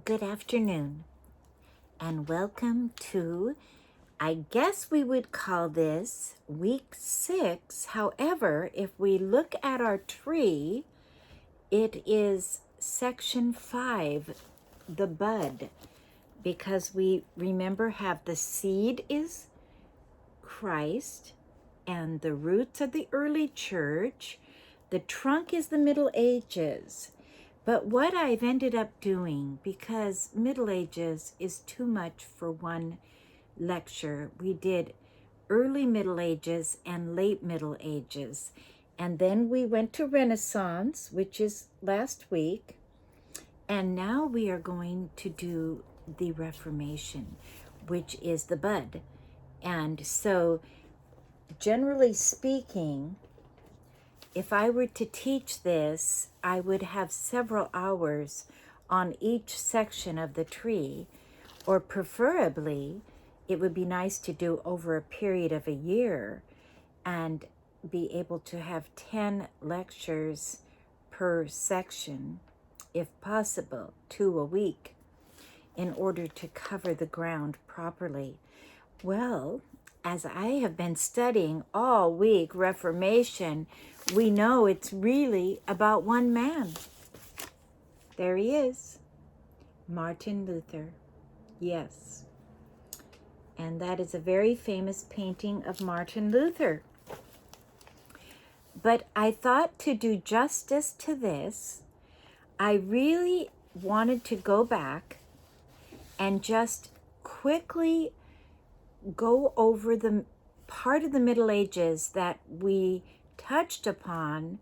Good afternoon, and welcome to, I guess we would call this week 6. However, if we look at our tree, it is section 5, the bud, because we remember have the seed is Christ, and the roots are the early church, the trunk is the Middle Ages. But what I've ended up doing, because Middle Ages is too much for one lecture, we did early Middle Ages and late Middle Ages. And then we went to Renaissance, which is last week. And now we are going to do the Reformation, which is the bud. And so, generally speaking, if I were to teach this, I would have several hours on each section of the tree, or preferably, it would be nice to do over a period of a year and be able to have 10 lectures per section, if possible, 2 a week, in order to cover the ground properly. Well, as I have been studying all week Reformation, we know it's really about one man. There he is, Martin Luther. Yes. And that is a very famous painting of Martin Luther. But I thought to do justice to this, I really wanted to go back and just quickly go over the part of the Middle Ages that we touched upon,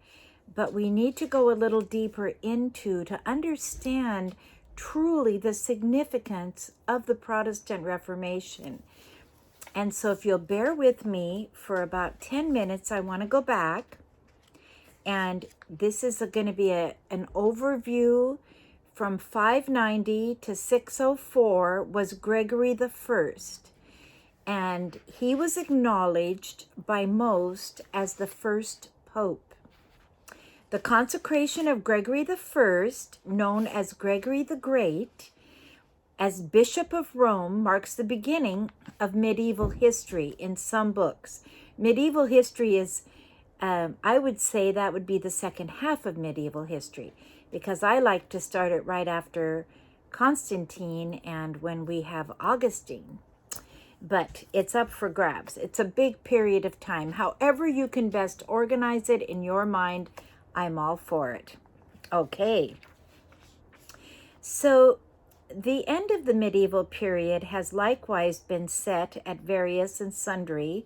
but we need to go a little deeper into to understand truly the significance of the Protestant Reformation. And so if you'll bear with me for about 10 minutes, I want to go back. And this is going to be an overview from 590 to 604 was Gregory the First. And he was acknowledged by most as the first pope. The consecration of Gregory the First, known as Gregory the Great, as Bishop of Rome, marks the beginning of medieval history in some books. Medieval history is, I would say that would be the second half of medieval history, because I like to start it right after Constantine and when we have Augustine. But it's up for grabs. It's a big period of time. However you can best organize it in your mind, I'm all for it. Okay. So the end of the medieval period has likewise been set at various and sundry.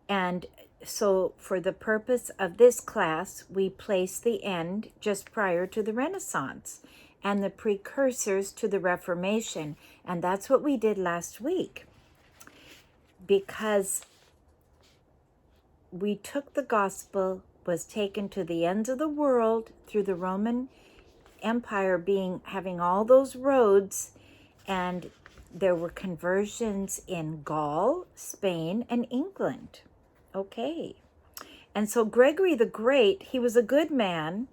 And so for the purpose of this class, we place the end just prior to the Renaissance and the precursors to the Reformation. And that's what we did last week, because we took the gospel, was taken to the ends of the world through the Roman Empire having all those roads, and there were conversions in Gaul, Spain, and England. Okay. And so Gregory the Great, he was a good man.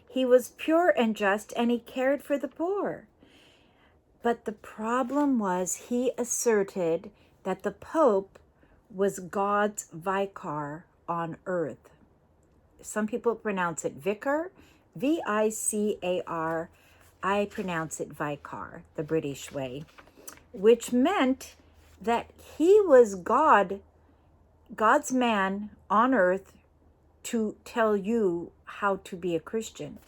He was pure and just, and he cared for the poor. But the problem was he asserted that the Pope was God's vicar on earth. Some people pronounce it vicar, V-I-C-A-R. I pronounce it vicar, the British way, which meant that he was God's man on earth to tell you how to be a Christian.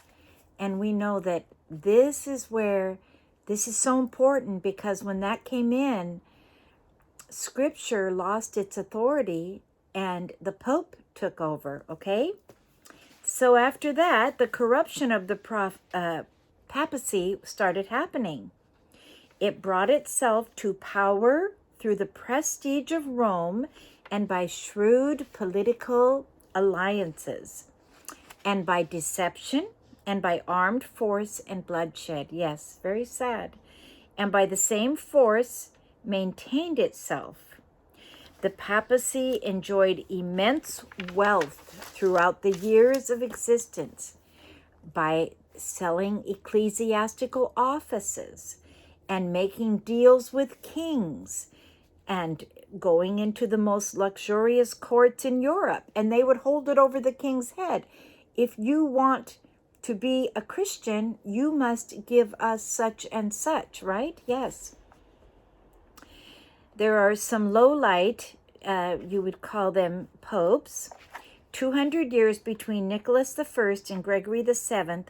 And we know that this is so important, because when that came in, Scripture lost its authority and the Pope took over, okay? So after that, the corruption of the papacy started happening. It brought itself to power through the prestige of Rome and by shrewd political alliances, and by deception, and by armed force and bloodshed. Yes, very sad. And by the same force maintained itself. The papacy enjoyed immense wealth throughout the years of existence by selling ecclesiastical offices, and making deals with kings and going into the most luxurious courts in Europe. And they would hold it over the king's head. If you want to be a Christian, you must give us such and such, right? Yes. There are some low-light, you would call them popes. 200 years between Nicholas I and Gregory VII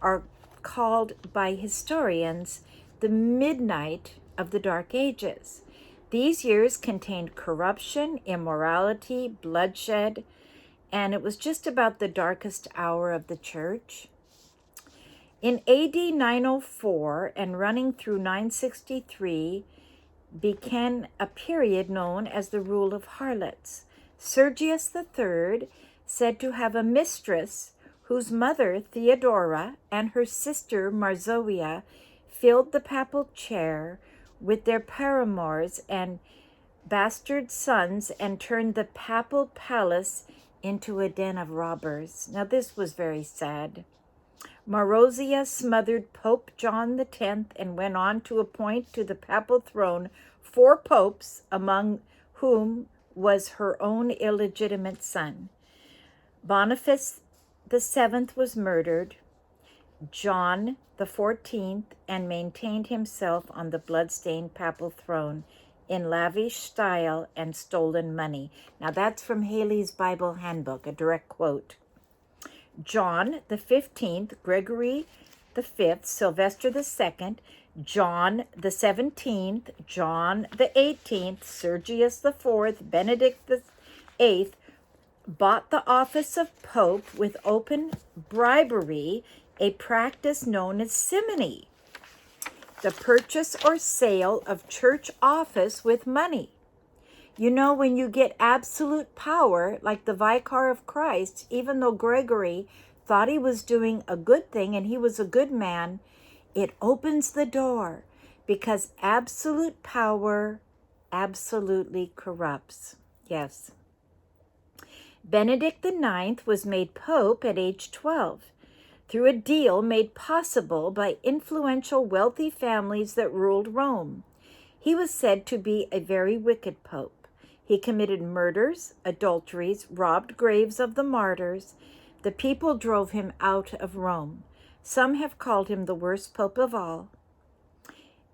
are called by historians the midnight of the Dark Ages. These years contained corruption, immorality, bloodshed, and it was just about the darkest hour of the church. In AD 904 and running through 963 began a period known as the Rule of Harlots. Sergius III, said to have a mistress whose mother, Theodora, and her sister, Marzoia, filled the papal chair with their paramours and bastard sons and turned the papal palace into a den of robbers. Now, this was very sad. Marozia smothered Pope John X and went on to appoint to the papal throne 4 popes, among whom was her own illegitimate son. Boniface VII was murdered, John XIV, and maintained himself on the bloodstained papal throne in lavish style and stolen money. Now that's from Haley's Bible Handbook, a direct quote. John XV, Gregory V, Sylvester II, John XVII, John XVIII, Sergius IV, Benedict VIII, bought the office of Pope with open bribery, a practice known as simony, the purchase or sale of church office with money. You know, when you get absolute power, like the Vicar of Christ, even though Gregory thought he was doing a good thing and he was a good man, it opens the door because absolute power absolutely corrupts. Yes. Benedict IX was made Pope at age 12 through a deal made possible by influential wealthy families that ruled Rome. He was said to be a very wicked pope. He committed murders, adulteries, robbed graves of the martyrs. The people drove him out of Rome. Some have called him the worst pope of all.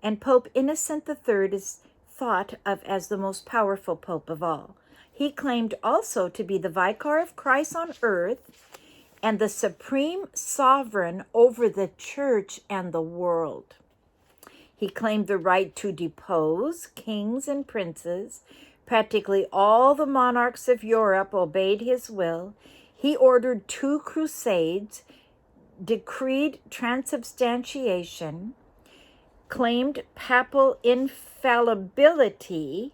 And Pope Innocent III is thought of as the most powerful pope of all. He claimed also to be the Vicar of Christ on earth and the supreme sovereign over the church and the world. He claimed the right to depose kings and princes. Practically all the monarchs of Europe obeyed his will. He ordered 2 crusades, decreed transubstantiation, claimed papal infallibility,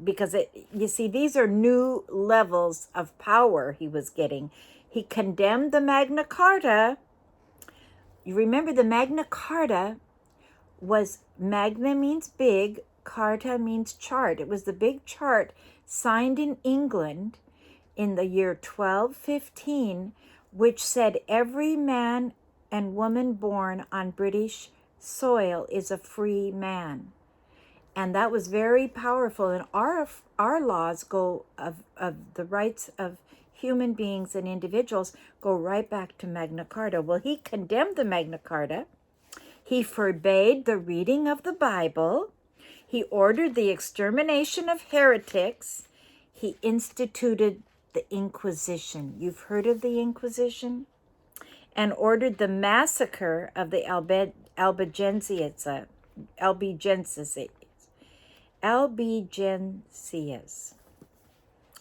because you see, these are new levels of power he was getting. He condemned the Magna Carta. You remember the Magna Carta was, Magna means big, Carta means chart. It was the big chart signed in England in the year 1215, which said every man and woman born on British soil is a free man. And that was very powerful. And our laws go of the rights of human beings and individuals go right back to Magna Carta. Well, he condemned the Magna Carta. He forbade the reading of the Bible. He ordered the extermination of heretics. He instituted the Inquisition. You've heard of the Inquisition? And ordered the massacre of the Albigenses.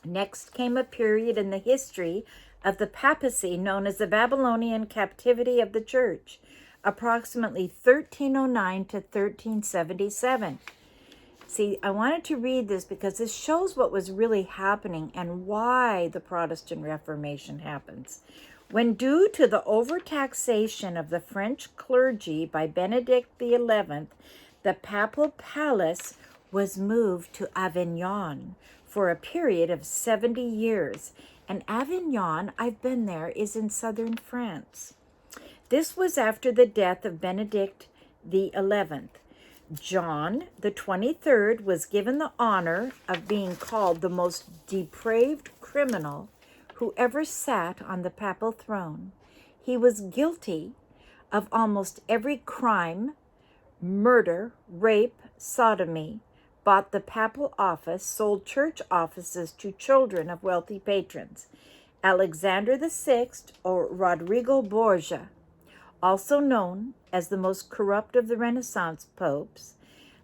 Next came a period in the history of the papacy known as the Babylonian captivity of the church, approximately 1309 to 1377. See, I wanted to read this because this shows what was really happening and why the Protestant Reformation happens. When due to the overtaxation of the French clergy by Benedict XI, the papal palace was moved to Avignon for a period of 70 years. And Avignon, I've been there, is in southern France. This was after the death of Benedict the 11th. John the 23rd was given the honor of being called the most depraved criminal who ever sat on the papal throne. He was guilty of almost every crime, murder, rape, sodomy, bought the papal office, sold church offices to children of wealthy patrons. Alexander VI, or Rodrigo Borgia, also known as the most corrupt of the Renaissance popes,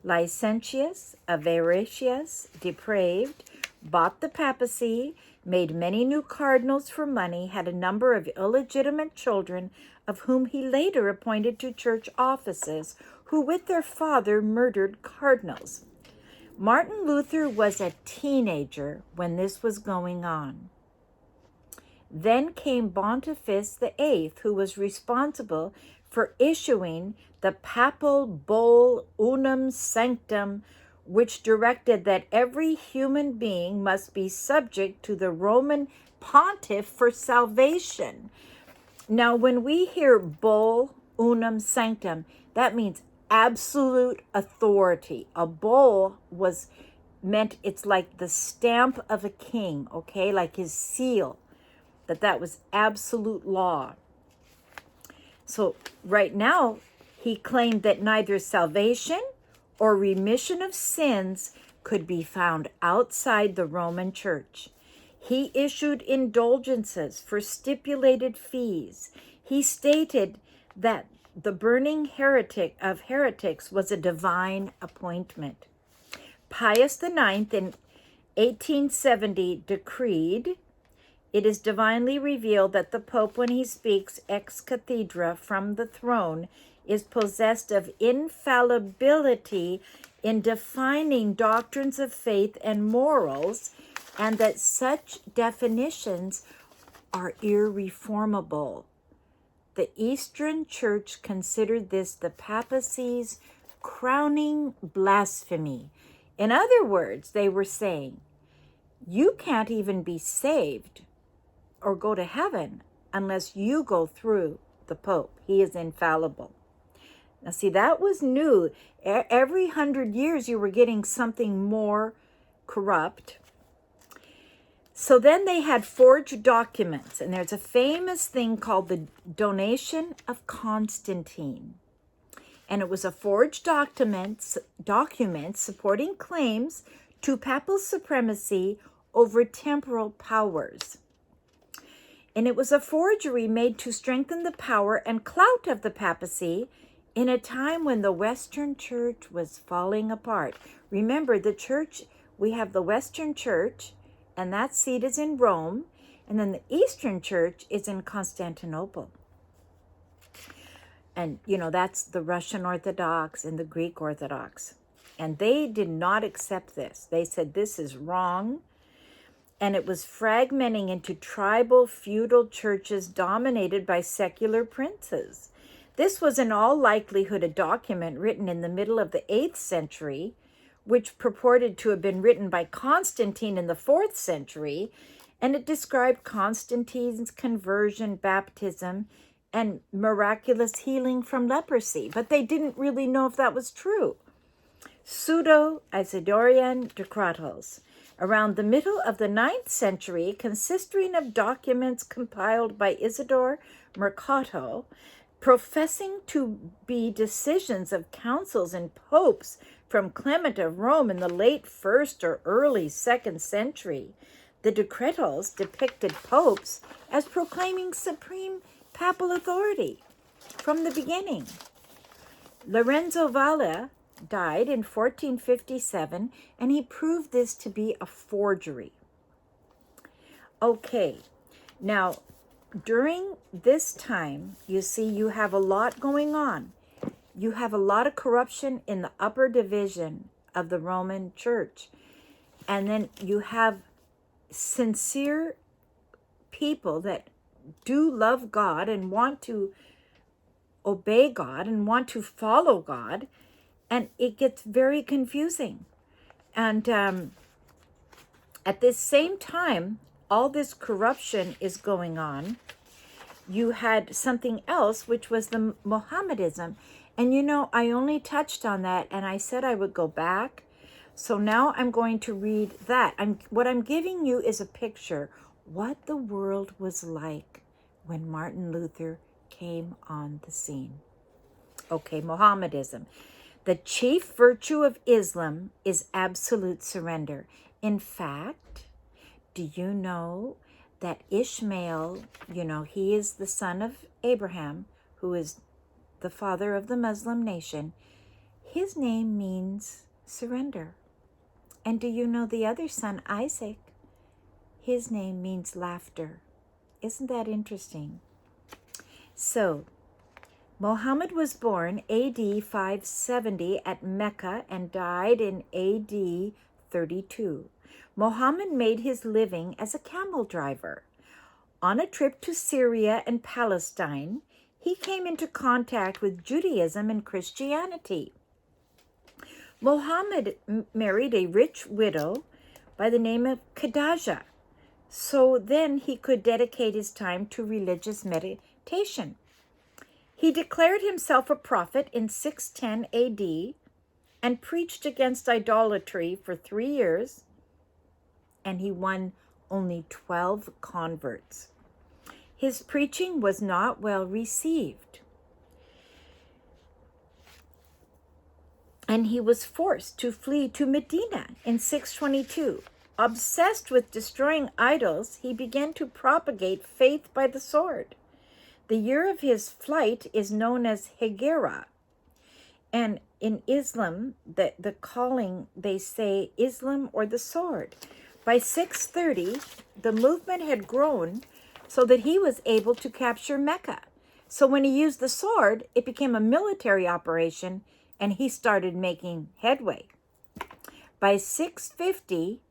licentious, avaricious, depraved, bought the papacy, made many new cardinals for money, had a number of illegitimate children, of whom he later appointed to church offices, who with their father murdered cardinals. Martin Luther was a teenager when this was going on. Then came Boniface VIII, who was responsible for issuing the papal bull Unum Sanctum, which directed that every human being must be subject to the Roman pontiff for salvation. Now, when we hear bull Unum Sanctum, that means absolute authority. A bull meant it's like the stamp of a king, okay, like his seal, that was absolute law. So right now, he claimed that neither salvation or remission of sins could be found outside the Roman Church. He issued indulgences for stipulated fees. He stated that the burning of heretics was a divine appointment. Pius IX in 1870 decreed, "It is divinely revealed that the Pope, when he speaks ex cathedra from the throne, is possessed of infallibility in defining doctrines of faith and morals, and that such definitions are irreformable." The Eastern Church considered this the papacy's crowning blasphemy. In other words, they were saying, you can't even be saved or go to heaven unless you go through the Pope. He is infallible. Now, see, that was new. Every 100 years, you were getting something more corrupt. So then they had forged documents, and there's a famous thing called the Donation of Constantine. And it was a forged document supporting claims to papal supremacy over temporal powers. And it was a forgery made to strengthen the power and clout of the papacy in a time when the Western Church was falling apart. Remember, the church, we have the Western Church, and that seat is in Rome, and then the Eastern Church is in Constantinople. And, that's the Russian Orthodox and the Greek Orthodox. And they did not accept this. They said this is wrong. And it was fragmenting into tribal feudal churches dominated by secular princes. This was in all likelihood a document written in the middle of the 8th century, which purported to have been written by Constantine in the 4th century, and it described Constantine's conversion, baptism, and miraculous healing from leprosy. But they didn't really know if that was true. Pseudo-Isidorian decretals. Around the middle of the 9th century, consisting of documents compiled by Isidore Mercato, professing to be decisions of councils and popes from Clement of Rome in the late 1st or early 2nd century, the decretals depicted popes as proclaiming supreme papal authority from the beginning. Lorenzo Valla died in 1457, and he proved this to be a forgery. Okay, now during this time, you see, you have a lot going on. You have a lot of corruption in the upper division of the Roman Church. And then you have sincere people that do love God and want to obey God and want to follow God. And it gets very confusing. And at this same time, all this corruption is going on. you had something else, which was the Mohammedanism. And you know, I only touched on that and I said I would go back. So now I'm going to read that. What I'm giving you is a picture what the world was like when Martin Luther came on the scene. Okay, Mohammedanism. The chief virtue of Islam is absolute surrender. In fact, do you know that Ishmael, you know, he is the son of Abraham, who is the father of the Muslim nation. His name means surrender. And do you know the other son, Isaac? His name means laughter. Isn't that interesting? So, Muhammad was born AD 570 at Mecca and died in AD 32. Muhammad made his living as a camel driver. On a trip to Syria and Palestine, he came into contact with Judaism and Christianity. Muhammad married a rich widow by the name of Khadijah, so then he could dedicate his time to religious meditation. He declared himself a prophet in 610 AD and preached against idolatry for 3 years, and he won only 12 converts. His preaching was not well received, and he was forced to flee to Medina in 622. Obsessed with destroying idols, he began to propagate faith by the sword. The year of his flight is known as Hijra, and in Islam, the calling, they say Islam or the sword. By 630, the movement had grown so that he was able to capture Mecca. So when he used the sword, it became a military operation and he started making headway. By 650,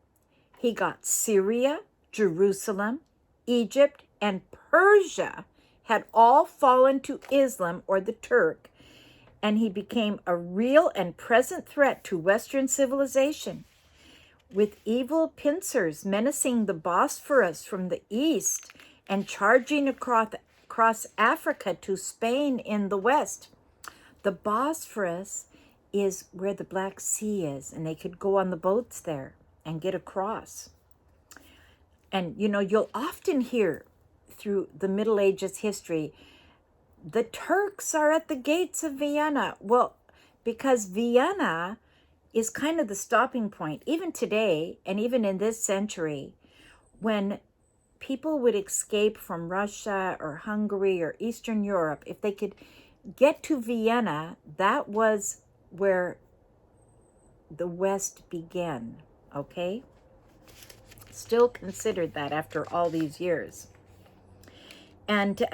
he got Syria, Jerusalem, Egypt, and Persia had all fallen to Islam or the Turk, and he became a real and present threat to Western civilization. With evil pincers menacing the Bosphorus from the east and charging across Africa to Spain in the west. The Bosphorus is where the Black Sea is, and they could go on the boats there and get across. And, you know, you'll often hear through the Middle Ages history, the Turks are at the gates of Vienna. Well, because Vienna is kind of the stopping point, even today, and even in this century, when people would escape from Russia or Hungary or Eastern Europe, if they could get to Vienna, that was where the West began, okay? Still considered that after all these years. And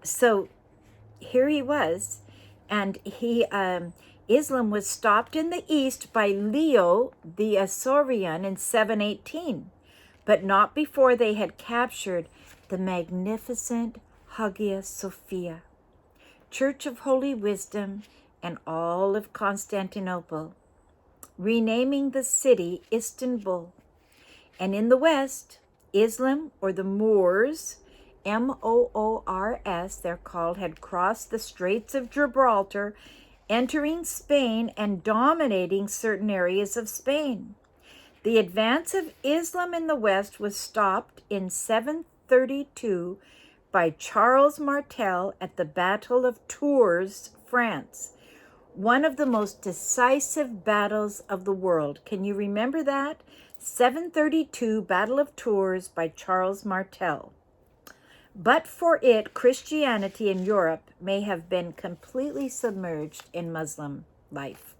so here he was, and Islam was stopped in the east by Leo the Isaurian in 718, but not before they had captured the magnificent Hagia Sophia, Church of Holy Wisdom, and all of Constantinople, renaming the city Istanbul. And in the west, Islam, or the Moors, Moors, they're called, had crossed the Straits of Gibraltar, entering Spain and dominating certain areas of Spain. The advance of Islam in the west was stopped in 732 by Charles Martel at the Battle of Tours, France, one of the most decisive battles of the world. Can you remember that? 732 Battle of Tours by Charles Martel. But for it, Christianity in Europe may have been completely submerged in Muslim life.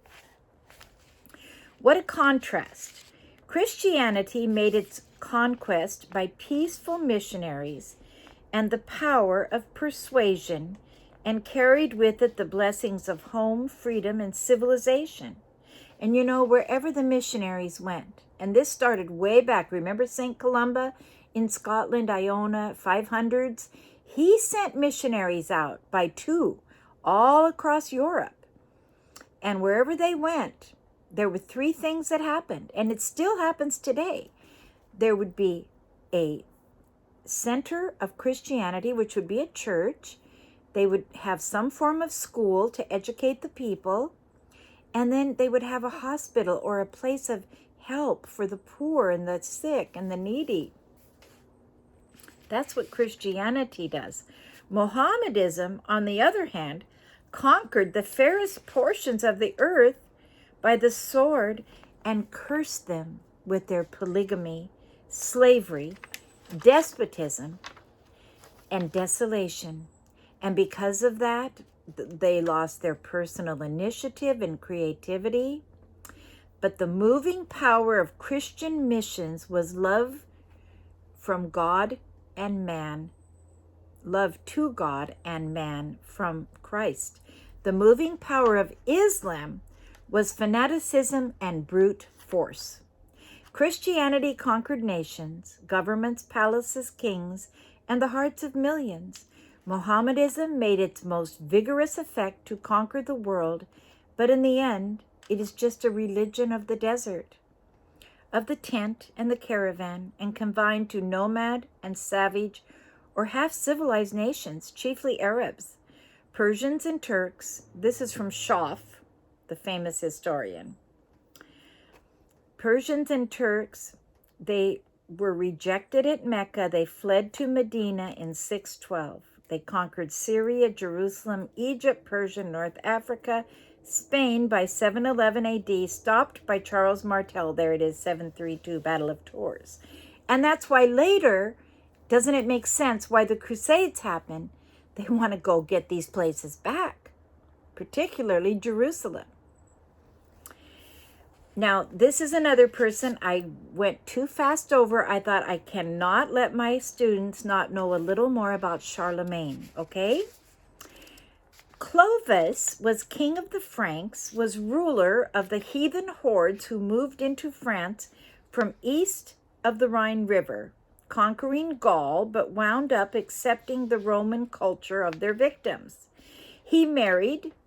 What a contrast. Christianity made its conquest by peaceful missionaries and the power of persuasion, and carried with it the blessings of home, freedom, and civilization. And you know, wherever the missionaries went, and this started way back, remember St. Columba in Scotland, Iona, 500s? He sent missionaries out by 2 all across Europe. And wherever they went, there were 3 things that happened, and it still happens today. There would be a center of Christianity, which would be a church. They would have some form of school to educate the people. And then they would have a hospital or a place of help for the poor and the sick and the needy. That's what Christianity does. Mohammedanism, on the other hand, conquered the fairest portions of the earth by the sword and cursed them with their polygamy, slavery, despotism, and desolation. And because of that, they lost their personal initiative and creativity. But the moving power of Christian missions was love from God and man, love to God and man from Christ. The moving power of Islam was fanaticism and brute force. Christianity conquered nations, governments, palaces, kings, and the hearts of millions. Mohammedanism made its most vigorous effect to conquer the world, but in the end, it is just a religion of the desert, of the tent and the caravan, and confined to nomad and savage or half-civilized nations, chiefly Arabs, Persians, and Turks. This is from Schaff, the famous historian. Persians and Turks, they were rejected at Mecca. They fled to Medina in 612. They conquered Syria, Jerusalem, Egypt, Persia, North Africa, Spain by 711 AD, stopped by Charles Martel. There it is, 732, Battle of Tours. And that's why later, doesn't it make sense why the Crusades happen? They want to go get these places back, particularly Jerusalem. Now, this is another person I went too fast over. I thought I cannot let my students not know a little more about Charlemagne, okay? Clovis was king of the Franks, was ruler of the heathen hordes who moved into France from east of the Rhine River, conquering Gaul, but wound up accepting the Roman culture of their victims.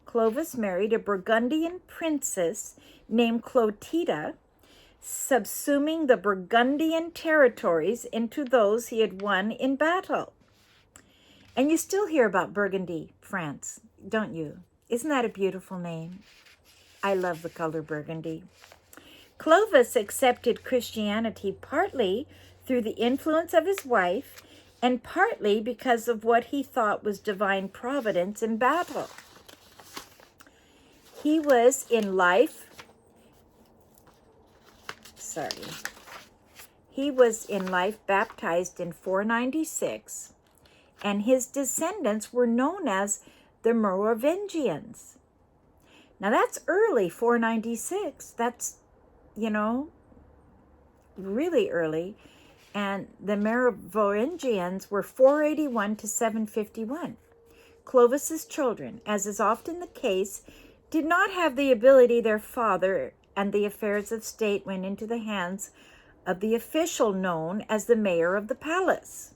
Clovis married a Burgundian princess named Clotilda, subsuming the Burgundian territories into those he had won in battle. And you still hear about Burgundy, France, don't you? Isn't that a beautiful name? I love the color burgundy. Clovis accepted Christianity partly through the influence of his wife and partly because of what he thought was divine providence in battle. He was in life baptized in 496, and his descendants were known as the Merovingians. Now that's early, 496. That's, really early. And the Merovingians were 481 to 751. Clovis's children, as is often the case, did not have the ability their father, and the affairs of state went into the hands of the official known as the mayor of the palace.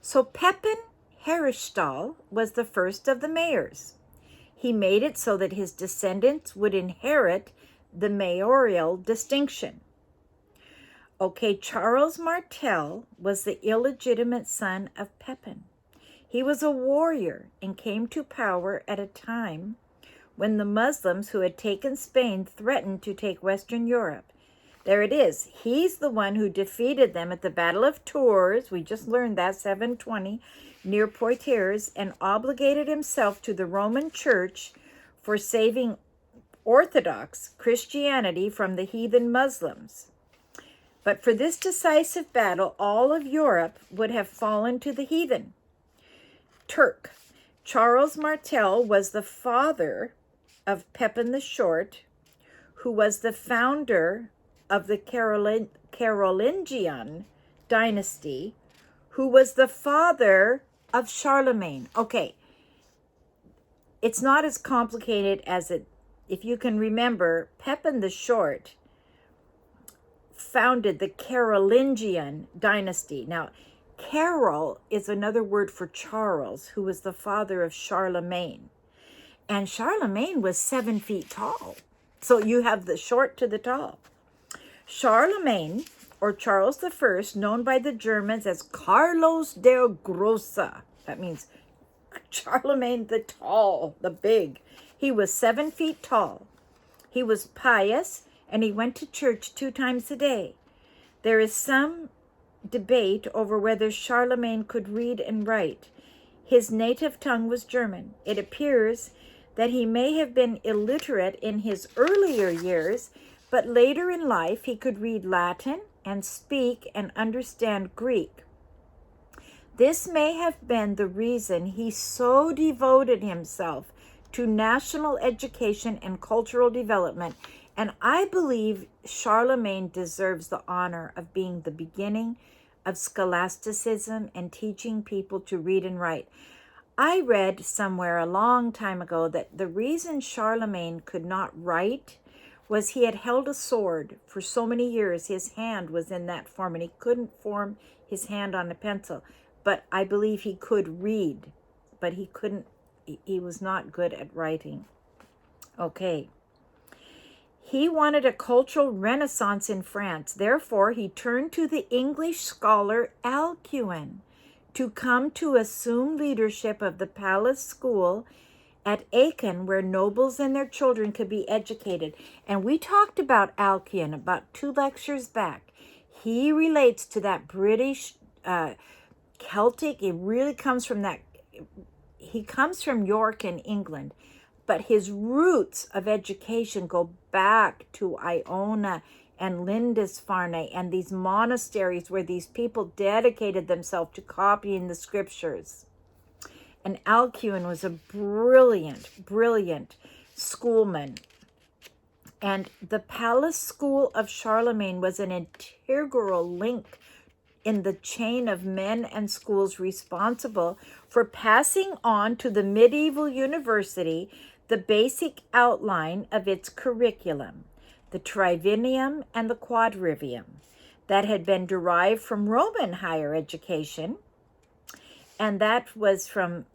So Pepin Heristal was the first of the mayors. He made it so that his descendants would inherit the mayoral distinction. Okay, Charles Martel was the illegitimate son of Pepin. He was a warrior and came to power at a time when the Muslims who had taken Spain threatened to take Western Europe. There it is. He's the one who defeated them at the Battle of Tours. We just learned that, 720, near Poitiers, and obligated himself to the Roman Church for saving Orthodox Christianity from the heathen Muslims. But for this decisive battle, all of Europe would have fallen to the heathen. Turk. Charles Martel was the father of Pepin the Short, who was the founder of the Carolingian dynasty, who was the father of Charlemagne. Okay, it's not as complicated as it, if you can remember, Pepin the Short founded the Carolingian dynasty. Now, Carol is another word for Charles, who was the father of Charlemagne. And Charlemagne was 7 feet tall. So you have the short to the tall. Charlemagne or Charles the First, known by the Germans as Carlos der Grosse. That means Charlemagne the Tall, the Big. He was 7 feet tall. He was pious, and he went to church 2 times a day. There is some debate over whether Charlemagne could read and write. His native tongue was German. It appears that he may have been illiterate in his earlier years, but later in life he could read Latin and speak and understand Greek. This may have been the reason he so devoted himself to national education and cultural development, and I believe Charlemagne deserves the honor of being the beginning of scholasticism and teaching people to read and write. I read somewhere a long time ago that the reason Charlemagne could not write was he had held a sword for so many years. His hand was in that form, and he couldn't form his hand on a pencil. But I believe he could read, but he was not good at writing. Okay. He wanted a cultural renaissance in France. Therefore, he turned to the English scholar Alcuin to come to assume leadership of the palace school at Aachen, where nobles and their children could be educated. And we talked about Alcuin about 2 lectures back. He relates to that British Celtic. It really comes from that. He comes from York in England, but his roots of education go back to Iona and Lindisfarne and these monasteries where these people dedicated themselves to copying the scriptures. And Alcuin was a brilliant schoolman. And the palace school of Charlemagne was an integral link in the chain of men and schools responsible for passing on to the medieval university the basic outline of its curriculum, the trivium and the quadrivium, that had been derived from Roman higher education, and that was from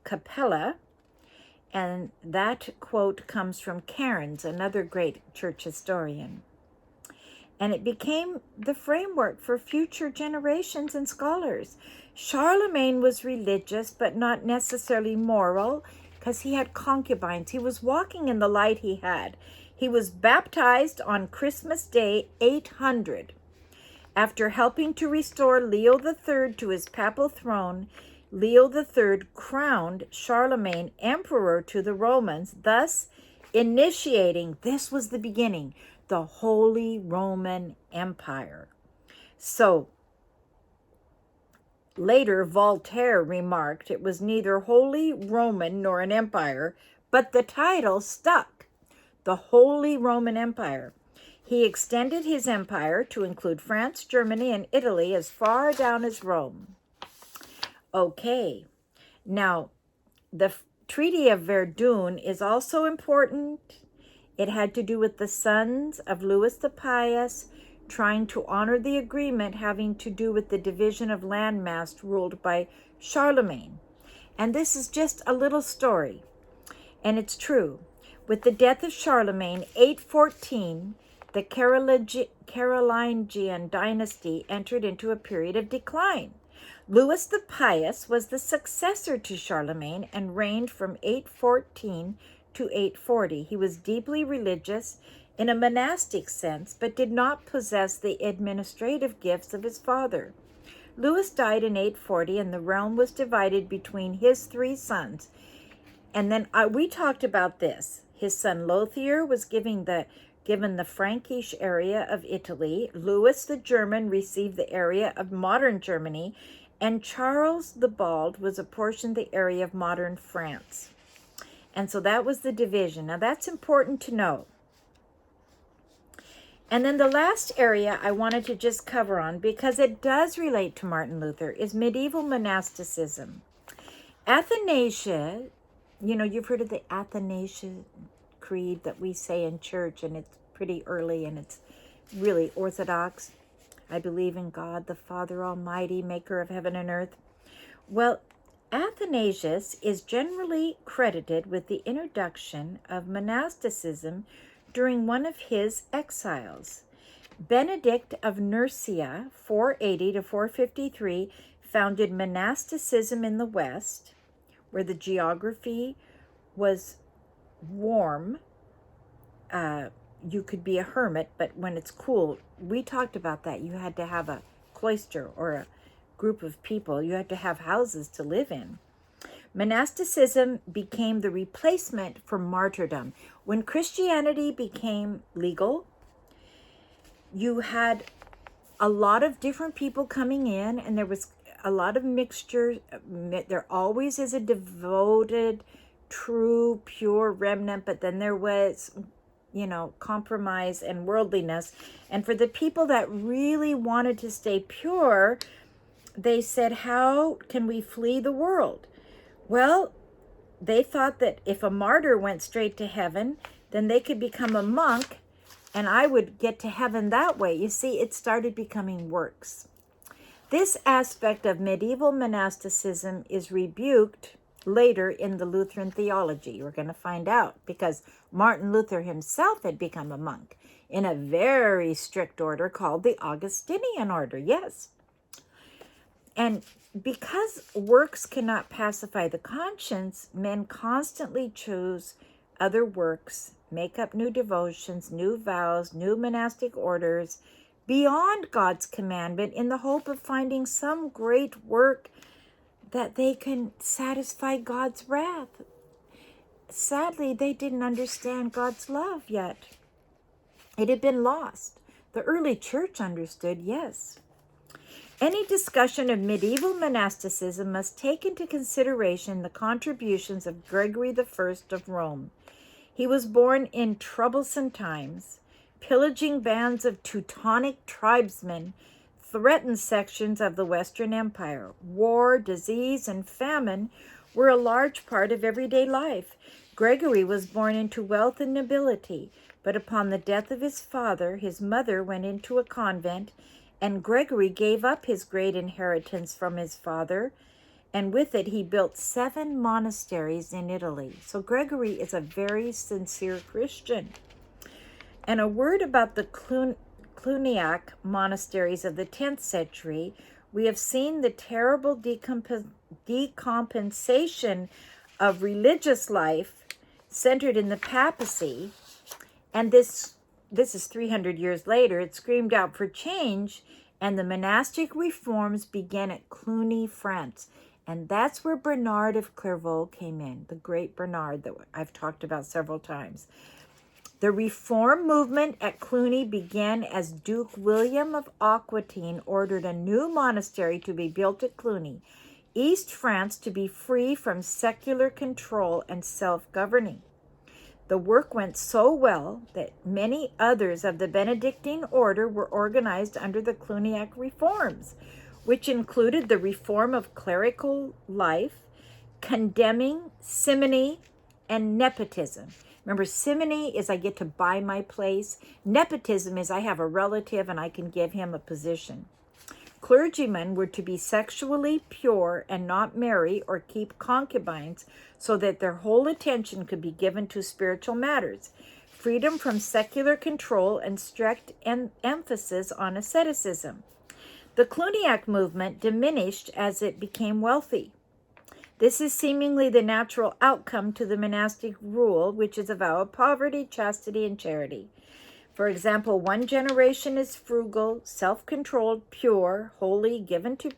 Capella, and that quote comes from Cairns, another great church historian. And it became the framework for future generations and scholars. Charlemagne was religious, but not necessarily moral, because he had concubines. He was walking in the light he had. He was baptized on Christmas Day 800. After helping to restore Leo III to his papal throne, Leo III crowned Charlemagne emperor to the Romans, thus initiating, this was the beginning, the Holy Roman Empire. So later, Voltaire remarked it was neither Holy Roman nor an empire, but the title stuck, the Holy Roman Empire. He extended his empire to include France, Germany, and Italy as far down as Rome. Okay, now the Treaty of Verdun is also important. It had to do with the sons of Louis the Pious trying to honor the agreement having to do with the division of landmass ruled by Charlemagne. And this is just a little story, and it's true. With the death of Charlemagne, 814, the Carolingian dynasty entered into a period of decline. Louis the Pious was the successor to Charlemagne and reigned from 814 to 840. He was deeply religious in a monastic sense, but did not possess the administrative gifts of his father. Louis died in 840, and the realm was divided between his 3 sons. And then we talked about this. His son Lothair was given the Frankish area of Italy. Louis the German received the area of modern Germany, and Charles the Bald was apportioned the area of modern France. And so that was the division. Now that's important to know. And then the last area I wanted to just cover on, because it does relate to Martin Luther, is medieval monasticism. Athanasius, you've heard of the Athanasian Creed that we say in church, and it's pretty early and it's really orthodox. I believe in God, the Father Almighty, maker of heaven and earth. Well, Athanasius is generally credited with the introduction of monasticism during one of his exiles. Benedict of Nursia, 480 to 453, founded monasticism in the West, where the geography was warm. You could be a hermit, but when it's cool, we talked about that. You had to have a cloister or a group of people. You had to have houses to live in. Monasticism became the replacement for martyrdom. When Christianity became legal, you had a lot of different people coming in, and there was a lot of mixture. There always is a devoted, true, pure remnant, but then there was, compromise and worldliness. And for the people that really wanted to stay pure, they said, how can we flee the world? Well, they thought that if a martyr went straight to heaven, then they could become a monk, and I would get to heaven that way. You see, it started becoming works. This aspect of medieval monasticism is rebuked later in the Lutheran theology. We're going to find out, because Martin Luther himself had become a monk in a very strict order called the Augustinian order. Yes. And because works cannot pacify the conscience, men constantly choose other works, make up new devotions, new vows, new monastic orders beyond God's commandment in the hope of finding some great work that they can satisfy God's wrath. Sadly, they didn't understand God's love yet. It had been lost. The early church understood, yes. Any discussion of medieval monasticism must take into consideration the contributions of Gregory I of Rome. He was born in troublesome times. Pillaging bands of Teutonic tribesmen threatened sections of the Western Empire. War, disease, and famine were a large part of everyday life. Gregory was born into wealth and nobility, but upon the death of his father, his mother went into a convent, and Gregory gave up his great inheritance from his father, and with it he built 7 monasteries in Italy. So Gregory is a very sincere Christian. And a word about the Cluniac monasteries of the 10th century. We have seen the terrible decompensation of religious life centered in the papacy, and this is 300 years later. It screamed out for change, and the monastic reforms began at Cluny, France. And that's where Bernard of Clairvaux came in, the great Bernard that I've talked about several times. The reform movement at Cluny began as Duke William of Aquitaine ordered a new monastery to be built at Cluny, East France, to be free from secular control and self-governing. The work went so well that many others of the Benedictine order were organized under the Cluniac reforms, which included the reform of clerical life, condemning simony and nepotism. Remember, simony is I get to buy my place. Nepotism is I have a relative and I can give him a position. Clergymen were to be sexually pure and not marry or keep concubines so that their whole attention could be given to spiritual matters. Freedom from secular control and strict emphasis on asceticism. The Cluniac movement diminished as it became wealthy. This is seemingly the natural outcome to the monastic rule, which is a vow of poverty, chastity, and charity. For example, one generation is frugal, self-controlled, pure, holy, given to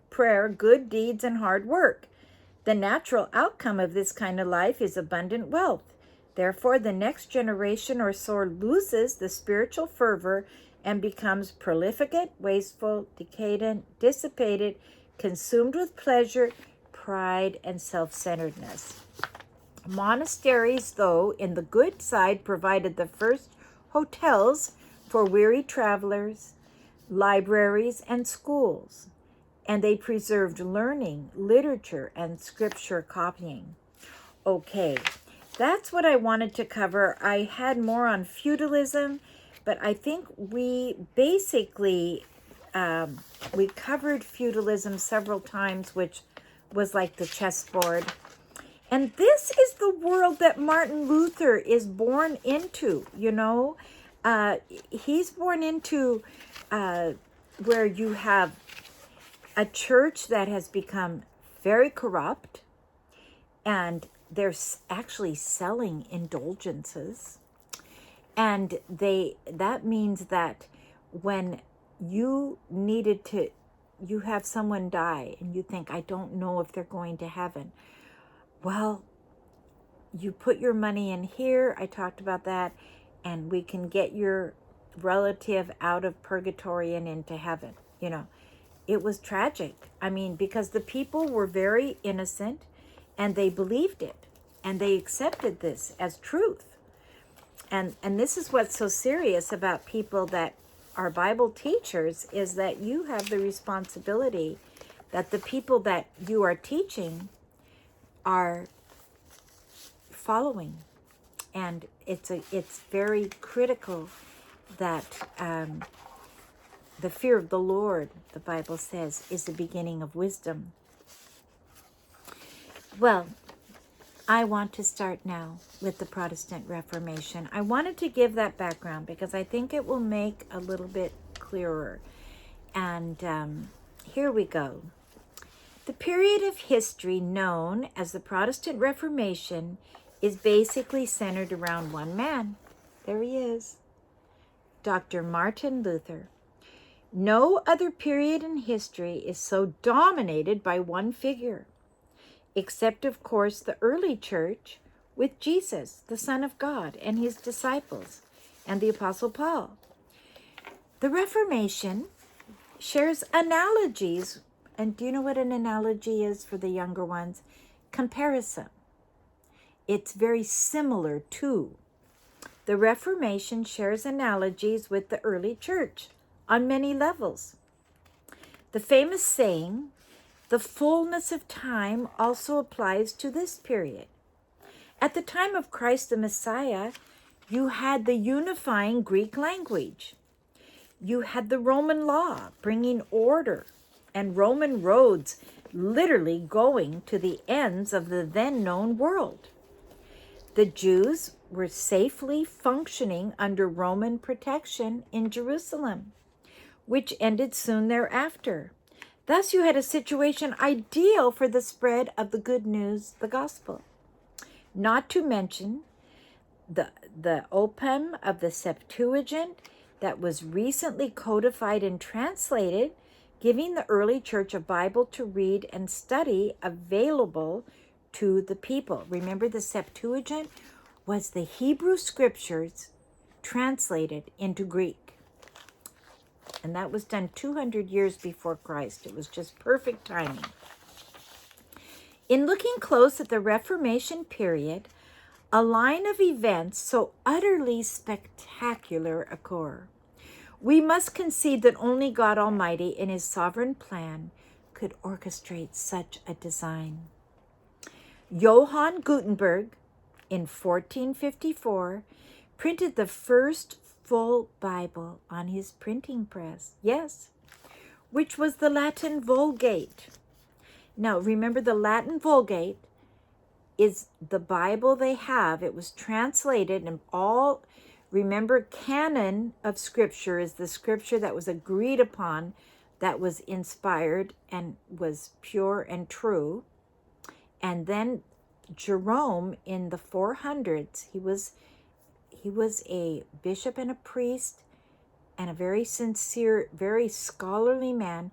prayer, good deeds, and hard work. The natural outcome of this kind of life is abundant wealth. Therefore, the next generation or so loses the spiritual fervor and becomes profligate, wasteful, decadent, dissipated, consumed with pleasure, pride, and self-centeredness. Monasteries, though, in the good side, provided the first hotels for weary travelers, libraries, and schools, and they preserved learning, literature, and scripture copying. Okay, that's what I wanted to cover. I had more on feudalism, but I think we basically, we covered feudalism several times, which was like the chessboard. And this is the world that Martin Luther is born into, you know. He's born into where you have a church that has become very corrupt, and they're actually selling indulgences. And that means that when you have someone die and you think, I don't know if they're going to heaven. Well, you put your money in here. I talked about that. And we can get your relative out of purgatory and into heaven. It was tragic. I mean, because the people were very innocent and they believed it and they accepted this as truth. And this is what's so serious about people that are Bible teachers, is that you have the responsibility that the people that you are teaching are following. And it's very critical that the fear of the Lord, the Bible says, is the beginning of wisdom. Well, I want to start now with the Protestant Reformation. I wanted to give that background because I think it will make a little bit clearer. And here we go. The period of history known as the Protestant Reformation is basically centered around one man. There he is, Dr. Martin Luther. No other period in history is so dominated by one figure, except, of course, the early church with Jesus, the Son of God, and his disciples, and the Apostle Paul. The Reformation shares analogies, and do you know what an analogy is for the younger ones? Comparison. It's very similar to. The Reformation shares analogies with the early church on many levels. The famous saying, the fullness of time, also applies to this period. At the time of Christ the Messiah, you had the unifying Greek language. You had the Roman law bringing order, and Roman roads literally going to the ends of the then known world. The Jews were safely functioning under Roman protection in Jerusalem, which ended soon thereafter. Thus, you had a situation ideal for the spread of the good news, the gospel. Not to mention the open of the Septuagint that was recently codified and translated, giving the early church a Bible to read and study available to the people. Remember, the Septuagint was the Hebrew scriptures translated into Greek. And that was done 200 years before Christ. It was just perfect timing. In looking close at the Reformation period, a line of events so utterly spectacular occur. We must concede that only God Almighty in his sovereign plan could orchestrate such a design. Johann Gutenberg, in 1454, printed the first full Bible on his printing press, yes, which was the Latin Vulgate. Now, remember, the Latin Vulgate is the Bible they have. It was translated, and all, remember, canon of Scripture is the Scripture that was agreed upon, that was inspired and was pure and true. And then Jerome, in the 400s, he was a bishop and a priest and a very sincere, very scholarly man,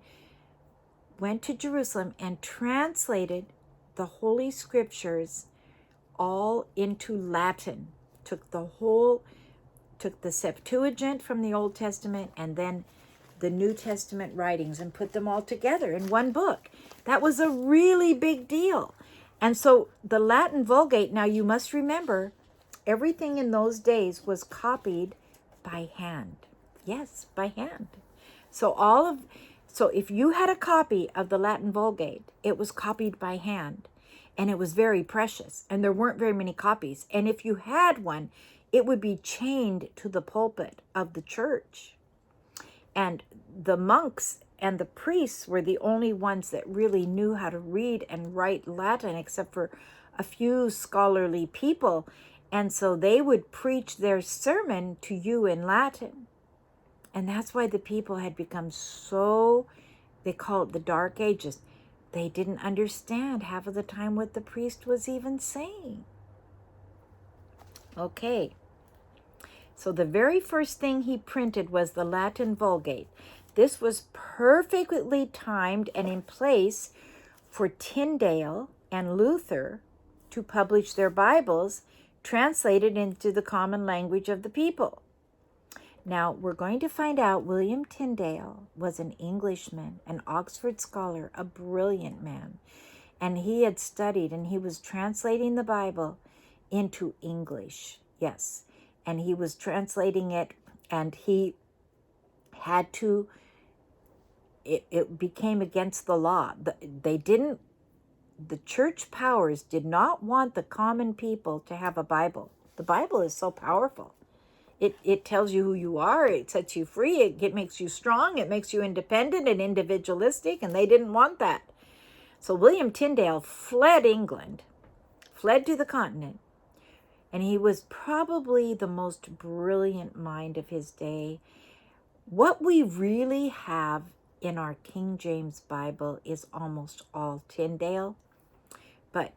went to Jerusalem and translated the Holy Scriptures all into Latin. Took the Septuagint from the Old Testament and then the New Testament writings and put them all together in one book. That was a really big deal. And so the Latin Vulgate, now you must remember, everything in those days was copied by hand. Yes, by hand. So if you had a copy of the Latin Vulgate, it was copied by hand, and it was very precious, and there weren't very many copies. And if you had one, it would be chained to the pulpit of the church. And the monks and the priests were the only ones that really knew how to read and write Latin, except for a few scholarly people. And so they would preach their sermon to you in Latin. And that's why the people had become so, they call it the Dark Ages. They didn't understand half of the time what the priest was even saying. Okay. So the very first thing he printed was the Latin Vulgate. This was perfectly timed and in place for Tyndale and Luther to publish their Bibles translated into the common language of the people. Now, we're going to find out William Tyndale was an Englishman, an Oxford scholar, a brilliant man. And he had studied and he was translating the Bible into English. Yes. And he was translating it, and he had to, it became against the law. The church powers did not want the common people to have a Bible. The Bible is so powerful. It tells you who you are. It sets you free. It makes you strong. It makes you independent and individualistic, and they didn't want that. So William Tyndale fled England, fled to the continent, and he was probably the most brilliant mind of his day. What we really have in our King James Bible is almost all Tyndale. But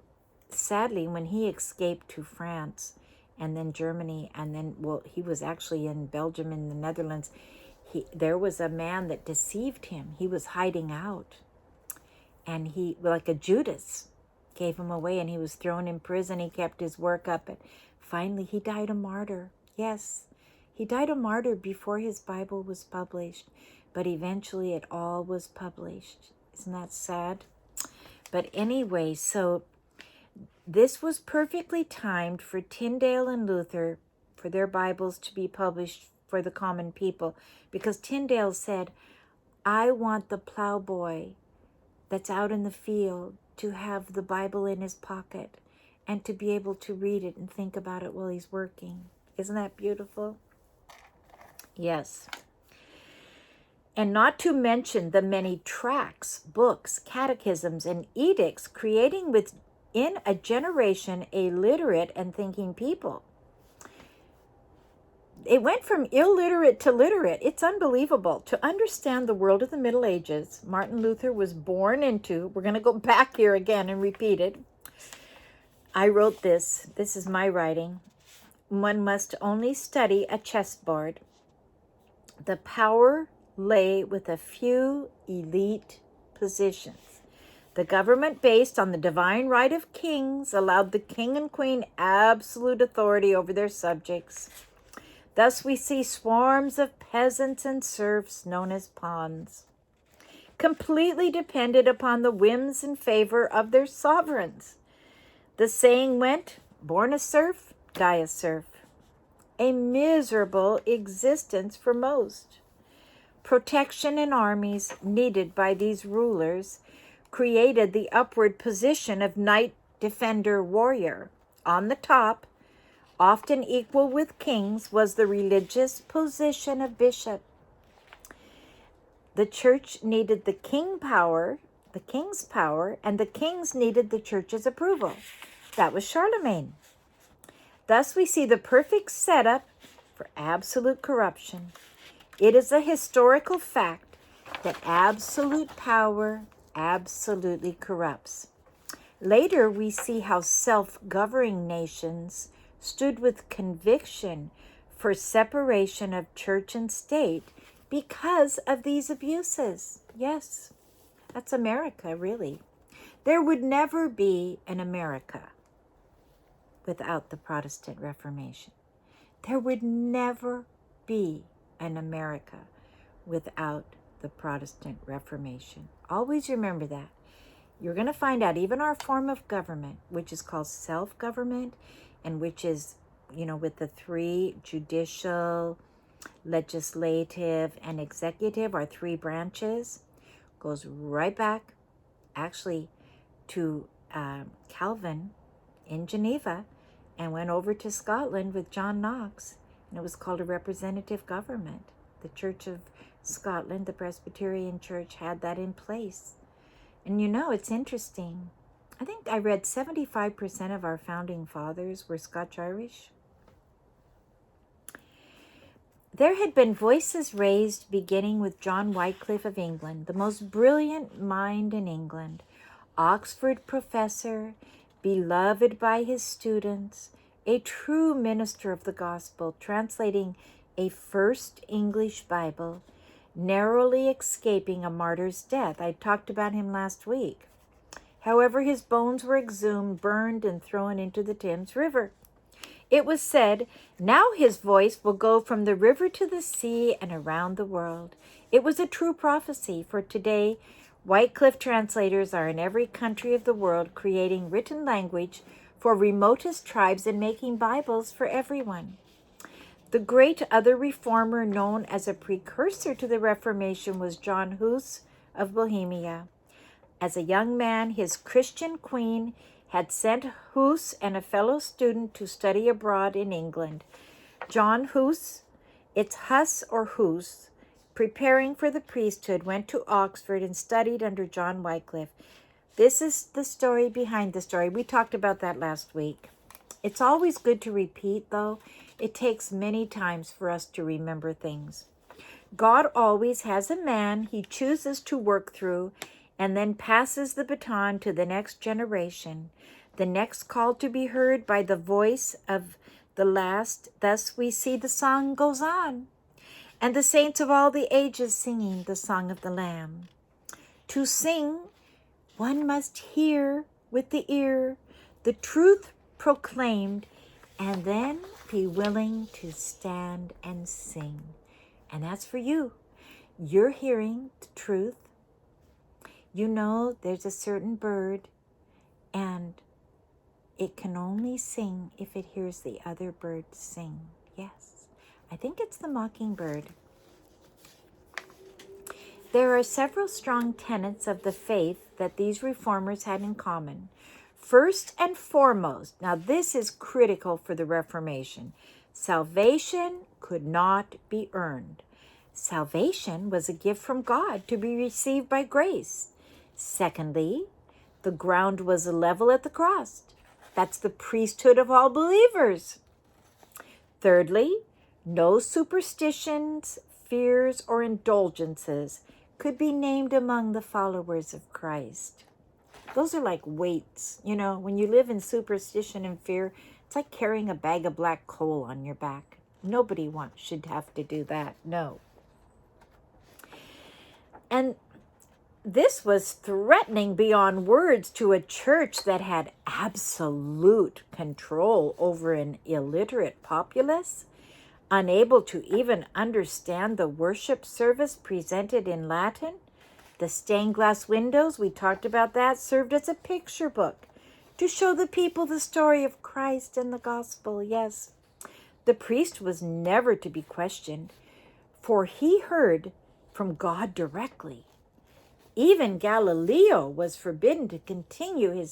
sadly, when he escaped to France and then Germany, and then, well, he was actually in Belgium and the Netherlands, there was a man that deceived him. He was hiding out. And he, like a Judas, gave him away, and he was thrown in prison. He kept his work up, and finally he died a martyr. Yes, he died a martyr before his Bible was published, but eventually it all was published. Isn't that sad? But anyway, so this was perfectly timed for Tyndale and Luther for their Bibles to be published for the common people, because Tyndale said, I want the plowboy that's out in the field to have the Bible in his pocket and to be able to read it and think about it while he's working. Isn't that beautiful? Yes. And not to mention the many tracts, books, catechisms, and edicts creating within a generation a literate and thinking people. It went from illiterate to literate. It's unbelievable. To understand the world of the Middle Ages, Martin Luther was born into, we're going to go back here again and repeat it. I wrote this. This is my writing. One must only study a chessboard. The power lay with a few elite positions. The government based on the divine right of kings allowed the king and queen absolute authority over their subjects. Thus we see swarms of peasants and serfs known as pawns, completely dependent upon the whims and favor of their sovereigns. The saying went, born a serf, die a serf. A miserable existence for most. Protection and armies needed by these rulers created the upward position of knight, defender, warrior. On the top, often equal with kings, was the religious position of bishop. The church needed the king's power, and the kings needed the church's approval. That was Charlemagne. Thus we see the perfect setup for absolute corruption. It is a historical fact that absolute power absolutely corrupts. Later we see how self-governing nations stood with conviction for separation of church and state because of these abuses. Yes, that's America, really. There would never be an America without the Protestant Reformation. There would never be an America without the Protestant Reformation. Always remember that. You're going to find out even our form of government, which is called self-government, and which is, with the three judicial, legislative, and executive, our three branches, goes right back, actually, to Calvin in Geneva, and went over to Scotland with John Knox, and it was called a representative government. The Church of Scotland, the Presbyterian Church, had that in place. And it's interesting. I think I read 75% of our founding fathers were Scotch-Irish. There had been voices raised beginning with John Wycliffe of England, the most brilliant mind in England, Oxford professor, beloved by his students, a true minister of the gospel, translating a first English Bible, narrowly escaping a martyr's death. I talked about him last week. However, his bones were exhumed, burned, and thrown into the Thames River. It was said, now his voice will go from the river to the sea and around the world. It was a true prophecy, for today, Wycliffe translators are in every country of the world creating written language for remotest tribes and making Bibles for everyone. The great other reformer known as a precursor to the Reformation was John Hus of Bohemia. As a young man, his Christian queen had sent Hus and a fellow student to study abroad in England. John Hus, it's Huss or Hus, preparing for the priesthood, went to Oxford and studied under John Wycliffe. This is the story behind the story. We talked about that last week. It's always good to repeat, though. It takes many times for us to remember things. God always has a man he chooses to work through and then passes the baton to the next generation, the next call to be heard by the voice of the last. Thus we see the song goes on, and the saints of all the ages singing the song of the Lamb. To sing, one must hear with the ear the truth proclaimed, and then be willing to stand and sing. And that's for you. You're hearing the truth. You know there's a certain bird, and it can only sing if it hears the other birds sing. Yes, I think it's the mockingbird. There are several strong tenets of the faith that these reformers had in common. First and foremost, now this is critical for the Reformation, salvation could not be earned. Salvation was a gift from God to be received by grace. Secondly, the ground was level at the cross. That's the priesthood of all believers. Thirdly, no superstitions, fears, or indulgences could be named among the followers of Christ. Those are like weights. You know, when you live in superstition and fear, it's like carrying a bag of black coal on your back. Nobody should have to do that. No. And this was threatening beyond words to a church that had absolute control over an illiterate populace, unable to even understand the worship service presented in Latin. The stained glass windows, we talked about that, served as a picture book to show the people the story of Christ and the gospel. Yes, the priest was never to be questioned, for he heard from God directly. Even Galileo was forbidden to continue his